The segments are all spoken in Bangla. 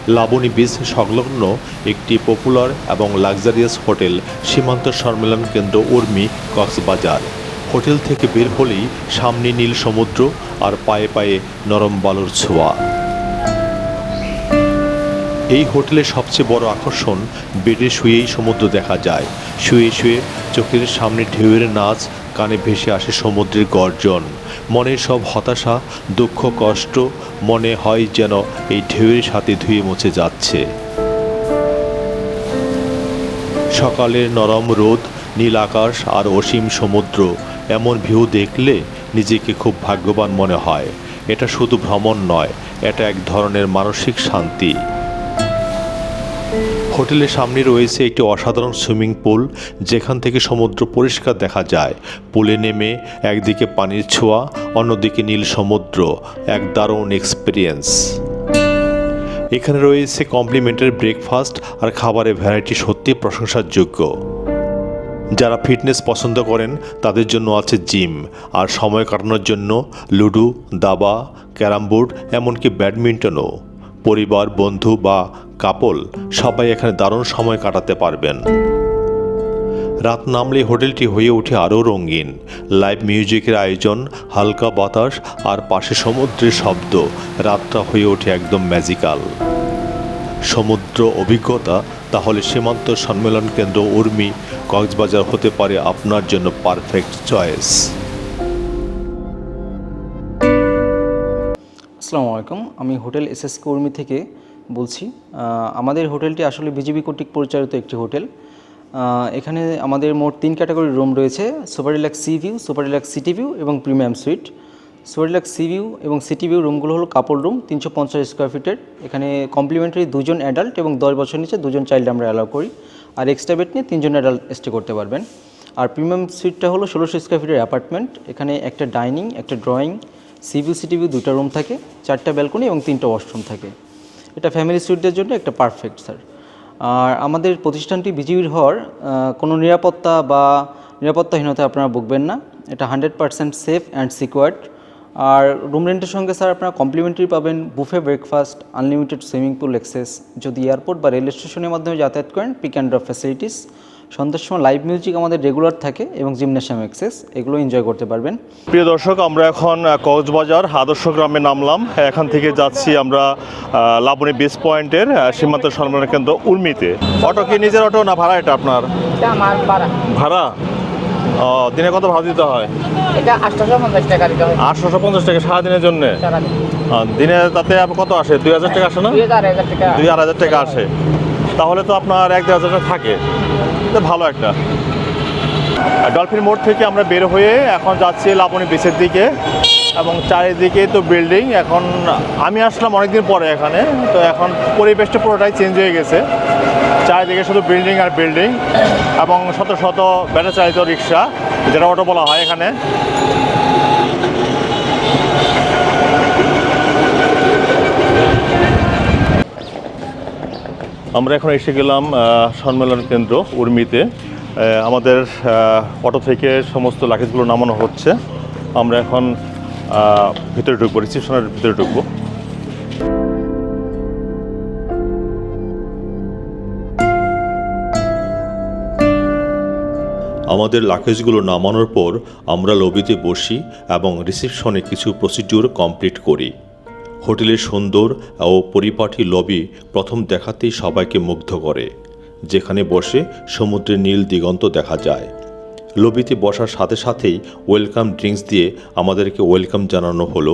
লাবণী বিচ সংলগ্ন একটি পপুলার এবং লাক্সারিয়াস হোটেল সীমান্ত সম্মেলন কেন্দ্র উর্মি, কক্সবাজার। হোটেল থেকে বের হলেই সামনে নীল সমুদ্র আর পায়ে পায়ে নরম বালুর ছোঁয়া। এই হোটেলের সবচেয়ে বড় আকর্ষণ, বেডে শুয়েই সমুদ্র দেখা যায়। শুয়ে শুয়ে চোখের সামনে ঢেউয়ের নাচ, কানে ভেসে আসে সমুদ্রের গর্জন। মনের সব হতাশা, দুঃখ, কষ্ট মনে হয় যেন এই ঢেউয়ের সাথে ধুয়ে মুছে যাচ্ছে। সকালের নরম রোদ, নীল আকাশ আর অসীম সমুদ্র, এমন ভিউ দেখলে নিজেকে খুব ভাগ্যবান মনে হয়। এটা শুধু ভ্রমণ নয়, এটা এক ধরনের মানসিক শান্তি। হোটেলের সামনে রয়েছে একটি অসাধারণ সুইমিং পুল, যেখান থেকে সমুদ্র পরিষ্কার দেখা যায়। পুলে নেমে একদিকে পানির ছোঁয়া, অন্যদিকে নীল সমুদ্র, এক দারুণ এক্সপিরিয়েন্স। এখানে রয়েছে কমপ্লিমেন্টারি ব্রেকফাস্ট আর খাবারের ভ্যারাইটি সত্যি প্রশংসার যোগ্য। যারা ফিটনেস পছন্দ করেন তাদের জন্য আছে জিম, আর সময় কাটানোর জন্য লুডো, দাবা, ক্যারাম বোর্ড, এমনকি ব্যাডমিন্টনও। পরিবার, বন্ধু বা কাপল সবাই এখানে দারুণ সময় কাটাতে পারবেন। রাত নামলে হোটেলটি হয়ে ওঠে আরও রঙিন। লাইভ মিউজিকের আয়োজন, হালকা বাতাস আর পাশে সমুদ্রের শব্দ, রাতটা হয়ে ওঠে একদম ম্যাজিক্যাল। সমুদ্র অভিজ্ঞতা তাহলে সীমান্ত সম্মেলন কেন্দ্র উর্মি, কক্সবাজার হতে পারে আপনার জন্য পারফেক্ট চয়েস। আসসালামু আলাইকুম, আমি হোটেল এসএসকে উর্মি থেকে বলছি। আমাদের হোটেলটি আসলে বিজিবি কর্তৃক পরিচালিত একটি হোটেল। এখানে আমাদের মোট 3 ক্যাটাগরির রুম রয়েছে: super deluxe sea view, super deluxe city view এবং premium suite. Super deluxe sea view এবং সিটি ভিউ রুমগুলো হলো কাপল রুম, 350 স্কোয়ার ফিটের। এখানে কমপ্লিমেন্টারি 2 জন অ্যাডাল্ট এবং 10 বছর নিচে 2 জন চাইল্ড আমরা অ্যালাউ করি, আর এক্সট্রা বেড নিয়ে 3 জন অ্যাডাল্ট স্টে করতে পারবেন। আর প্রিমিয়াম সুইটটা হলো 1600 স্কোয়ার ফিটের অ্যাপার্টমেন্ট। এখানে একটা ডাইনিং, একটা drawing, C view city view 2টা রুম থাকে, 4টা ব্যালকনি এবং 3টা ওয়াশরুম থাকে। এটা ফ্যামিলি সুইটদের জন্য একটা পারফেক্ট স্যার। আর আমাদের প্রতিষ্ঠানটি বিজিবির হওয়ার কোনো নিরাপত্তাহীনতায় আপনারা ভুগবেন না। এটা 100% সেফ অ্যান্ড সিকিউরড। আর রুম রেন্টের সঙ্গে স্যার আপনারা কমপ্লিমেন্টারি পাবেন buffet breakfast, unlimited swimming pool access. যদি এয়ারপোর্ট বা রেল স্টেশনের মাধ্যমে যাতায়াত করেন, পিক অ্যান্ড ড্রপ ফ্যাসিলিটিস। সন্ধ্যার সময় লাইভ মিউজিক আমাদের রেগুলার থাকে এবং জিমনেশিয়াম অ্যাক্সেস, এগুলো এনজয় করতে পারবেন। প্রিয় দর্শক, আমরা এখন কক্সবাজার আদর্শ গ্রামে নামলাম। এখান থেকে যাচ্ছি আমরা লাবণী বিচ পয়েন্টের সীমান্ত সম্মেলন কেন্দ্র উর্মিতে। অটো কি নিজের অটো না ভাড়া? এটা আপনার আমার ভাড়া। ভাড়া? দিনে কত ভাড়া দিতে হয়? এটা 850 টাকা দিতে হয়। 850 টাকা সারাদিনের জন্য? সারাদিন। দিনে তাতে কত আসে? 2000 টাকা আসে না? 2000 টাকা। 2000 টাকা আসে। তাহলে তো আপনার 1-2 হাজার থাকে, ভালো একটা। ডলফিন মোড় থেকে আমরা বের হয়ে এখন যাচ্ছি লাবণী বিচের দিকে, এবং চারিদিকে তো বিল্ডিং। এখন আমি আসলাম অনেকদিন পরে এখানে, তো এখন পরিবেশটা পুরোটাই চেঞ্জ হয়ে গেছে। চারিদিকে শুধু বিল্ডিং আর বিল্ডিং, এবং শত শত ব্যাটারি চালিত রিক্সা, যেটা অটো বলা হয় এখানে। আমরা এখন এসে গেলাম সম্মেলন কেন্দ্র উর্মিতে। আমাদের অটো থেকে সমস্ত লাগেজগুলো নামানো হচ্ছে। আমরা এখন ভিতরে ঢুকবো, রিসেপশনের ভিতরে ঢুকবো। আমাদের লাগেজগুলো নামানোর পর আমরা লবিতে বসি এবং রিসেপশনে কিছু প্রসিডিউর কমপ্লিট করি। হোটেলের সুন্দর ও পরিপাটি লবি প্রথম দেখাতেই সবাইকে মুগ্ধ করে, যেখানে বসে সমুদ্রের নীল দিগন্ত দেখা যায়। লবিতে বসার সাথে সাথেই ওয়েলকাম ড্রিঙ্কস দিয়ে আমাদেরকে ওয়েলকাম জানানো হলো।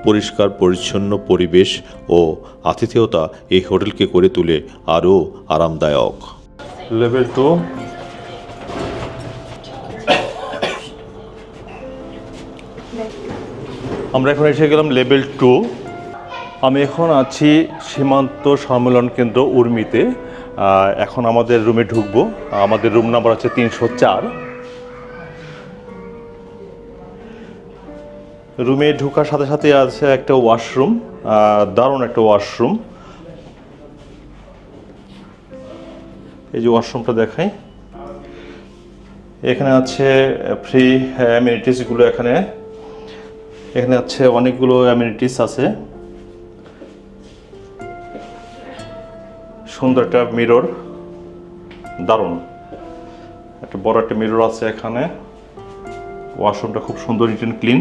পরিষ্কার পরিচ্ছন্ন পরিবেশ ও আতিথেয়তা এই হোটেলকে করে তোলে আরও আরামদায়ক। লেভেল 2। আমরা এখন এসে গেলাম লেভেল 2। আমি এখন আছি সীমান্ত সম্মেলন কেন্দ্র উর্মিতে। এখন আমাদের রুমে ঢুকবো। আমাদের রুম নাম্বার হচ্ছে 304। রুমে ঢোকার সাথে সাথে আছে একটা ওয়াশরুম, দারুণ একটা ওয়াশরুম। এই যে ওয়াশরুমটা দেখাই, এখানে আছে ফ্রি অ্যামিনিটিসগুলো। এখানে আছে অনেকগুলো অ্যামিনিটিস আছে। সুন্দর একটা মিরর, দারুণ একটা বড় একটা মিরর আছে এখানে। ওয়াশরুমটা খুব সুন্দর, নিট অ্যান্ড ক্লিন।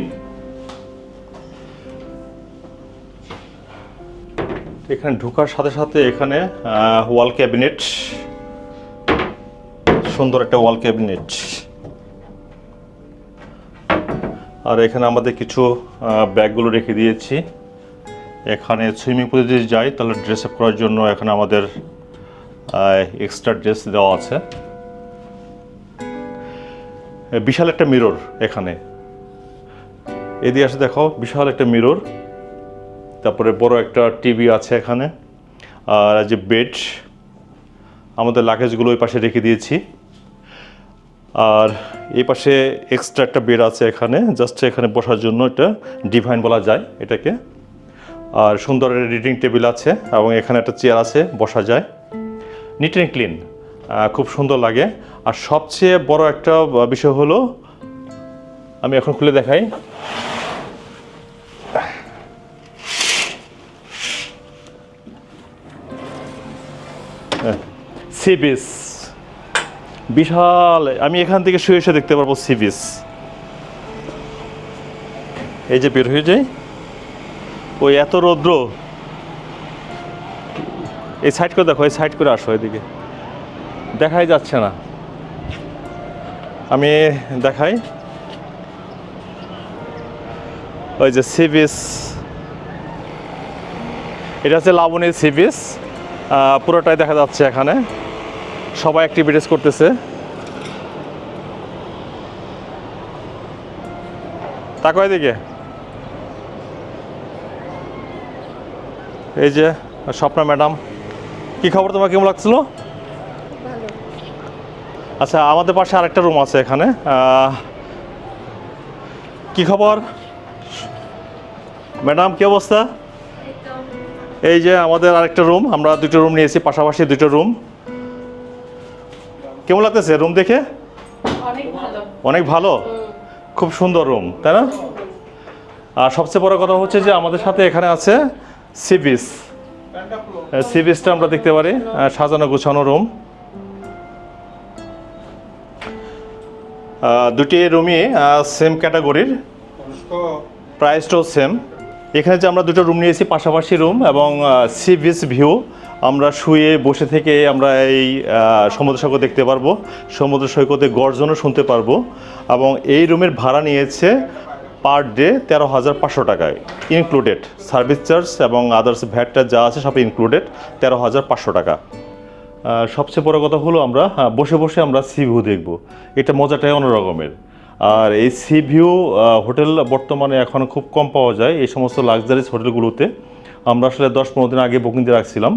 এখানে ঢোকার সাথে সাথে এখানে ওয়াল ক্যাবিনেট, সুন্দর একটা ওয়াল ক্যাবিনেট। আর এখানে আমাদের কিছু ব্যাগগুলো রেখে দিয়েছি। এখানে সুইমিং পুলে যদি যাই তাহলে ড্রেস আপ করার জন্য এখানে আমাদের এক্সট্রা ড্রেস দেওয়া আছে। বিশাল একটা মিরর এখানে, এদিকে আসে দেখো, বিশাল একটা মিরর। তারপরে বড় একটা টিভি আছে এখানে। আর যে বেড, আমাদের লাগেজগুলো ওই পাশে রেখে দিয়েছি। আর এই পাশে এক্সট্রা একটা বেড আছে এখানে, জাস্ট এখানে বসার জন্য, এটা ডিভাইন বলা যায় এটাকে। আর সুন্দর রিডিং টেবিল আছে এবং এখানে একটা চেয়ার আছে, বসা যায়। নিট অ্যান্ড ক্লিন, খুব সুন্দর লাগে। আর সবচেয়ে বড় একটা বিষয় হলো, আমি এখন খুলে দেখাই। সি বিচ, বিশাল। আমি এখান থেকে শুয়ে শুয়ে দেখতে পারবো সি বিচ। এই যে বের হয়ে যায়, ওই এত রৌদ্র, এই সাইড করে দেখো, এই সাইড করে আসো, এদিকে দেখাই যাচ্ছে না। আমি দেখাই, ওই যে সি বিচ, এটা হচ্ছে লাবণী সি বিচ। পুরোটাই দেখা যাচ্ছে এখানে, সবাই অ্যাক্টিভিটিস করতেছে। তাকো এদিকে, এই যে স্বপ্না ম্যাডাম, কি খবর, তোমার কেমন লাগছিল? আচ্ছা, আমাদের পাশে আরেকটা রুম আছে এখানে। কি খবর ম্যাডাম, কি অবস্থা? এই যে আমাদের আরেকটা রুম, আমরা দুটো রুম নিয়েছি, পাশাপাশি দুটো রুম। কেমন লাগতেছে রুম দেখে? অনেক ভালো, খুব সুন্দর রুম, তাই না? আর সবচেয়ে বড় কথা হচ্ছে যে আমাদের সাথে এখানে আছে সি বিচ। সি বিচটা আমরা দেখতে পারি, সাজানো গোছানো রুম। দুটি রুমই সেম ক্যাটাগরির, প্রাইসটাও সেম। এখানে যে আমরা দুটো রুম নিয়েছি, পাশাপাশি রুম এবং সি বিচ ভিউ। আমরা শুয়ে বসে থেকে আমরা এই সমুদ্র সৈকত দেখতে পারবো, সমুদ্র সৈকতে গর্জনও শুনতে পারবো। এবং এই রুমের ভাড়া নিয়েছে পার ডে 13,500 টাকায়, ইনক্লুডেড সার্ভিস চার্জ এবং আদার্স ভ্যাটটা যা আছে সব ইনক্লুডেড, 13,500 টাকা। সবচেয়ে বড় কথা হলো আমরা বসে বসে আমরা সি ভিউ দেখব, এটা মজাটাই অন্যরকমের। আর এই সি ভিউ হোটেল বর্তমানে এখন খুব কম পাওয়া যায় এই সমস্ত লাক্সারিস হোটেলগুলোতে। আমরা আসলে 10-15 দিন আগে বুকিং দিয়ে রাখছিলাম,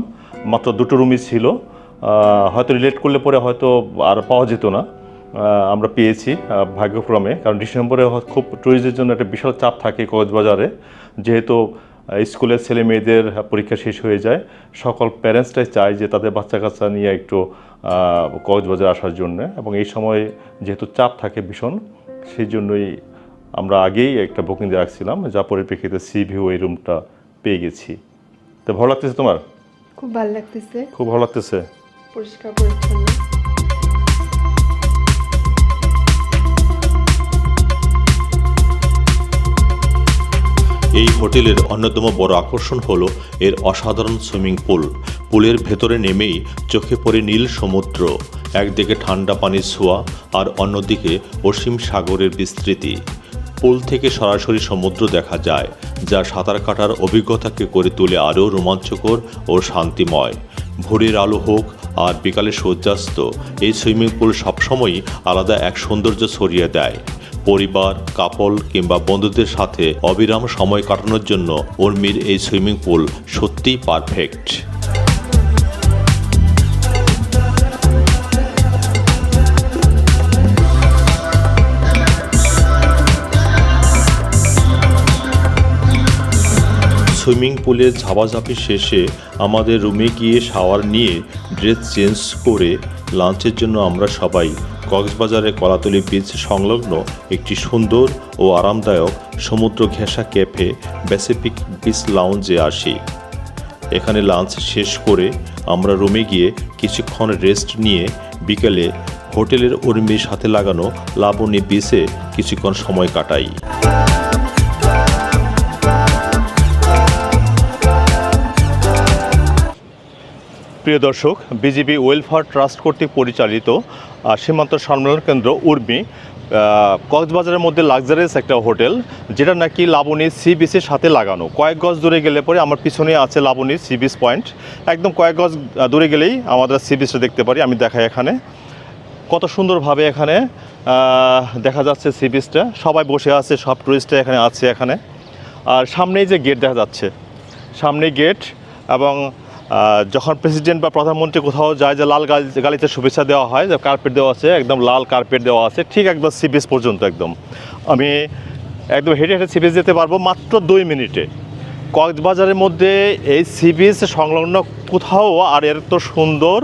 মাত্র দুটো রুমই ছিল। হয়তো রিলেট করলে পরে হয়তো আর পাওয়া যেত না, আমরা পেয়েছি ভাগ্যক্রমে। কারণ ডিসেম্বরে খুব ট্যুরিস্টদের জন্য একটা বিশাল চাপ থাকে কক্সবাজারে, যেহেতু স্কুলের ছেলে মেয়েদের পরীক্ষা শেষ হয়ে যায়। সকল প্যারেন্টসটাই চায় যে তাদের বাচ্চা কাচ্চা নিয়ে একটু কক্সবাজার আসার জন্য, এবং এই সময় যেহেতু চাপ থাকে ভীষণ, সেই জন্যই আমরা আগেই একটা বুকিং দিয়ে রাখছিলাম, যা পরিপ্রেক্ষিতে সি ভিউ এই রুমটা পেয়ে গেছি। তো ভালো লাগতেছে তোমার? খুব ভালো লাগতেছে, খুব ভালো লাগতেছে, পরিষ্কার পরিচ্ছন্ন। এই হোটেলের অন্যতম বড় আকর্ষণ হলো এর অসাধারণ সুইমিং পুল। পুলের ভেতরে নেমেই চোখে পড়ে নীল সমুদ্র, একদিকে ঠান্ডা পানির ছোঁয়া আর অন্যদিকে অসীম সাগরের বিস্তৃতি। পুল থেকে সরাসরি সমুদ্র দেখা যায়, যা সাঁতার কাটার অভিজ্ঞতাকে করে তোলে আরও রোমাঞ্চকর ও শান্তিময়। ভোরের আলো হোক আর বিকালে সূর্যাস্ত, এই সুইমিং পুল সবসময়ই আলাদা এক সৌন্দর্য ছড়িয়ে দেয়। পরিবার, কাপল কিংবা বন্ধুদের সাথে অবিরাম সময় কাটানোর জন্য উর্মির এই সুইমিং পুল সত্যিই পারফেক্ট। সুইমিং পুলের ঝাপাঝাপি শেষে আমাদের রুমে গিয়ে শাওয়ার নিয়ে ড্রেস চেঞ্জ করে লাঞ্চের জন্য আমরা সবাই কক্সবাজারের কলাতলী বিচ সংলগ্ন একটি সুন্দর ও আরামদায়ক সমুদ্র ঘেঁষা ক্যাফে প্যাসিফিক বিচ লাউঞ্জে আসি। এখানে লাঞ্চ শেষ করে আমরা রুমে গিয়ে কিছুক্ষণ রেস্ট নিয়ে বিকেলে হোটেলের উর্মির সাথে লাগানো লাবণী বিচে কিছুক্ষণ সময় কাটাই। প্রিয় দর্শক, বিজিবি ওয়েলফেয়ার ট্রাস্ট কর্তৃক পরিচালিত সীমান্ত সম্মেলন কেন্দ্র উর্মি কক্সবাজারের মধ্যে লাক্সারিয়াস একটা হোটেল, যেটা নাকি লাবণী সি বিচের সাথে লাগানো। কয়েক গজ দূরে গেলে পরে আমার পিছনে আছে লাবণী সি বিচ পয়েন্ট, একদম কয়েক গজ দূরে গেলেই আমাদের সি বিচটা দেখতে পারি। আমি দেখাই এখানে কত সুন্দরভাবে এখানে দেখা যাচ্ছে সি বিচটা, সবাই বসে আছে, সব টুরিস্টরা এখানে আছে এখানে। আর সামনেই যে গেট দেখা যাচ্ছে, সামনেই গেট, এবং যখন প্রেসিডেন্ট বা প্রধানমন্ত্রী কোথাও যায় যে লাল গালিতে শুভেচ্ছা দেওয়া হয়, যে কার্পেট দেওয়া আছে, একদম লাল কার্পেট দেওয়া আছে, ঠিক একদম সি বিচ পর্যন্ত একদম আমি একদম হেঁটে হেঁটে সি বিচ যেতে পারবো মাত্র 2 মিনিটে। কক্সবাজারের মধ্যে এই সি বিচ সংলগ্ন কোথাও আর এর তো সুন্দর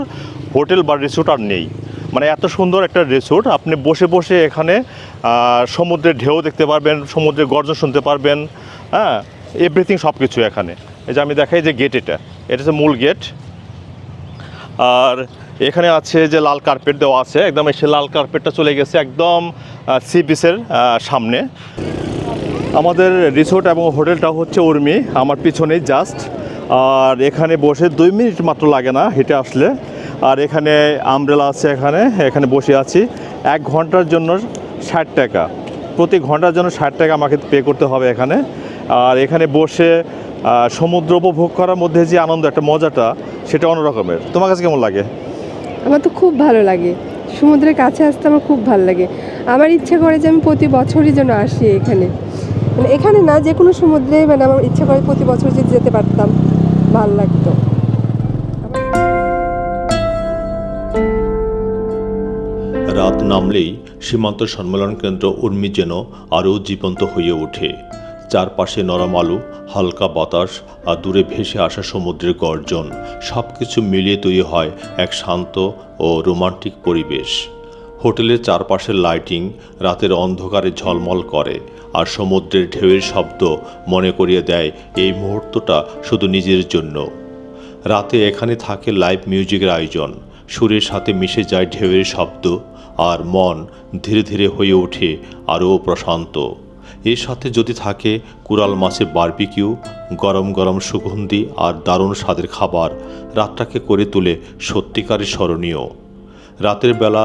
হোটেল বা রিসোর্ট আর নেই। মানে এত সুন্দর একটা রিসোর্ট, আপনি বসে বসে এখানে সমুদ্রের ঢেউ দেখতে পারবেন, সমুদ্রের গর্জন শুনতে পারবেন, হ্যাঁ, এভরিথিং সব কিছু এখানে। এই যে আমি দেখাই যে গেট, এটা হচ্ছে মূল গেট। আর এখানে আছে যে লাল কার্পেট দেওয়া আছে, একদম এসে লাল কার্পেটটা চলে গেছে একদম সি বিচের সামনে। আমাদের রিসোর্ট এবং হোটেলটা হচ্ছে উর্মি, আমার পিছনেই জাস্ট। আর এখানে বসে 2 মিনিট মাত্র লাগে না হেঁটে আসলে। আর এখানে আমব্রেলা আছে, এখানে বসে আছি। 1 ঘন্টার জন্য 60 টাকা, প্রতি ঘন্টার জন্য 60 টাকা আমাকে পে করতে হবে এখানে। আর এখানে বসে সমুদ্র উপভোগ করার মধ্যে যে আনন্দ, একটা মজাটা, সেটা অন্যরকমের। তোমার কাছে কেমন লাগে? আমার তো খুব ভালো লাগে, সমুদ্রের কাছে আসতে আমার খুব ভালো লাগে। আমার ইচ্ছা করে যে আমি প্রতি বছরই যেন আসি এখানে, মানে এখানে না, যে কোনো সমুদ্রে, মানে আমার ইচ্ছা করে প্রতি বছর যদি যেতে পারতাম, ভালো লাগতো। রাত নামলেই সীমান্ত সম্মেলন কেন্দ্র উর্মি যেন আরও জীবন্ত হয়ে ওঠে। চারপাশে নরম আলো, হালকা বাতাস আর দূরে ভেসে আসা সমুদ্রের গর্জন, সব কিছু মিলিয়ে তৈরি হয় এক শান্ত ও রোমান্টিক পরিবেশ। হোটেলের চারপাশের লাইটিং রাতের অন্ধকারে ঝলমল করে, আর সমুদ্রের ঢেউয়ের শব্দ মনে করিয়ে দেয় এই মুহূর্তটা শুধু নিজের জন্য। রাতে এখানে থাকে লাইভ মিউজিকের আয়োজন, সুরের সাথে মিশে যায় ঢেউয়ের শব্দ, আর মন ধীরে ধীরে হয়ে ওঠে আরও প্রশান্ত। এর সাথে যদি থাকে কুরাল মাছের বারবিকিউ, গরম গরম সুগন্ধি আর দারুণ স্বাদের খাবার, রাতটাকে করে তোলে সত্যিকারের স্মরণীয়। রাতের বেলা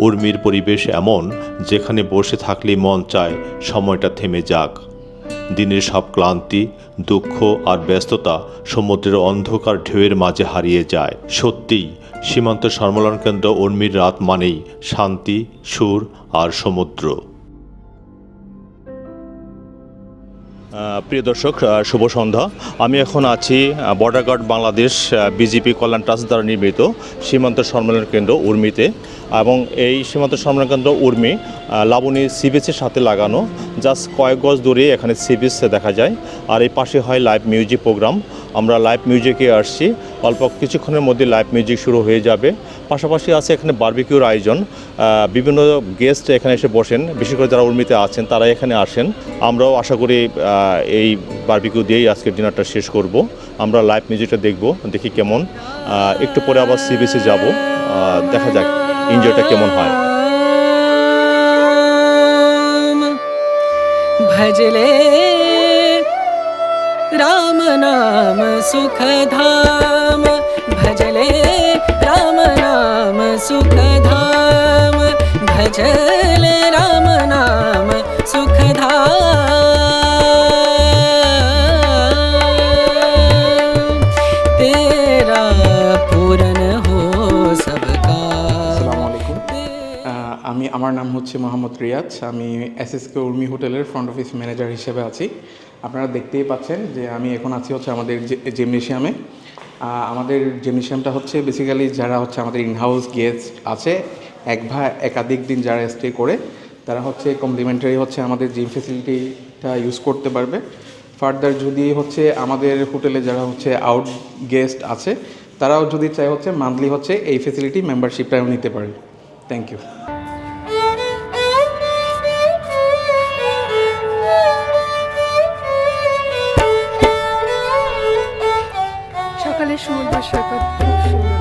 উর্মির পরিবেশ এমন, যেখানে বসে থাকলেই মন চায় সময়টা থেমে যাক। দিনের সব ক্লান্তি, দুঃখ আর ব্যস্ততা সমুদ্রের অন্ধকার ঢেউয়ের মাঝে হারিয়ে যায়। সত্যিই সীমান্ত সম্মেলন কেন্দ্র উর্মির রাত মানেই শান্তি, সুর আর সমুদ্র। প্রিয় দর্শক, শুভ সন্ধ্যা। আমি এখন আছি বর্ডার গার্ড বাংলাদেশ বিজিপি কল্যাণ ট্রাস্ট দ্বারা নির্মিত সীমান্ত সম্মেলন কেন্দ্র উর্মিতে। এবং এই সীমান্ত সম্মেলন কেন্দ্র উর্মি লাবণী সি বিচের সাথে লাগানো, জাস্ট কয়েক গজ দূরে এখানে সি বিচ দেখা যায়। আর এই পাশে হয় লাইভ মিউজিক প্রোগ্রাম। আমরা লাইভ মিউজিকে আসছি, অল্প কিছুক্ষণের মধ্যে লাইভ মিউজিক শুরু হয়ে যাবে। পাশাপাশি আছে এখানে বারবিকিউর আয়োজন, বিভিন্ন গেস্ট এখানে এসে বসেন, বিশেষ করে যারা উর্মিতে আছেন তারা এখানে আসেন। আমরাও আশা করি এই বারবিকিউ দিয়েই আজকের ডিনারটা শেষ করব। আমরা লাইভ মিউজিকটা দেখব, দেখি কেমন। একটু পরে আবার সি বিচে যাব, দেখা যাক এনজয়টা কেমন হয়। भजले राम नाम सुख धाम, भजले राम नाम सुख धाम, भजले राम नाम सुख धाम, तेरा पूरन हो सबका। আসসালামু আলাইকুম। আমার নাম হচ্ছে মোহাম্মদ রিয়াজ। আমি এসএসকে উর্মি হোটেলের ফ্রন্ট অফিস ম্যানেজার হিসেবে আছি। আপনারা দেখতেই পাচ্ছেন যে আমি এখন আছি হচ্ছে আমাদের জিমনেশিয়ামে। আমাদের জিমনেশিয়ামটা হচ্ছে বেসিক্যালি যারা হচ্ছে আমাদের ইনহাউস গেস্ট আছে, এক বা একাধিক দিন যারা স্টে করে, তারা হচ্ছে কমপ্লিমেন্টারি হচ্ছে আমাদের জিম ফেসিলিটিটা ইউজ করতে পারবে। ফার্দার যদি হচ্ছে আমাদের হোটেলে যারা হচ্ছে আউট গেস্ট আছে, তারাও যদি চায় হচ্ছে মান্থলি হচ্ছে এই ফেসিলিটি মেম্বারশিপটাও নিতে পারে। Thank you. সকাল বরিশালের সমুদ্র সৈকত খুব সুন্দর।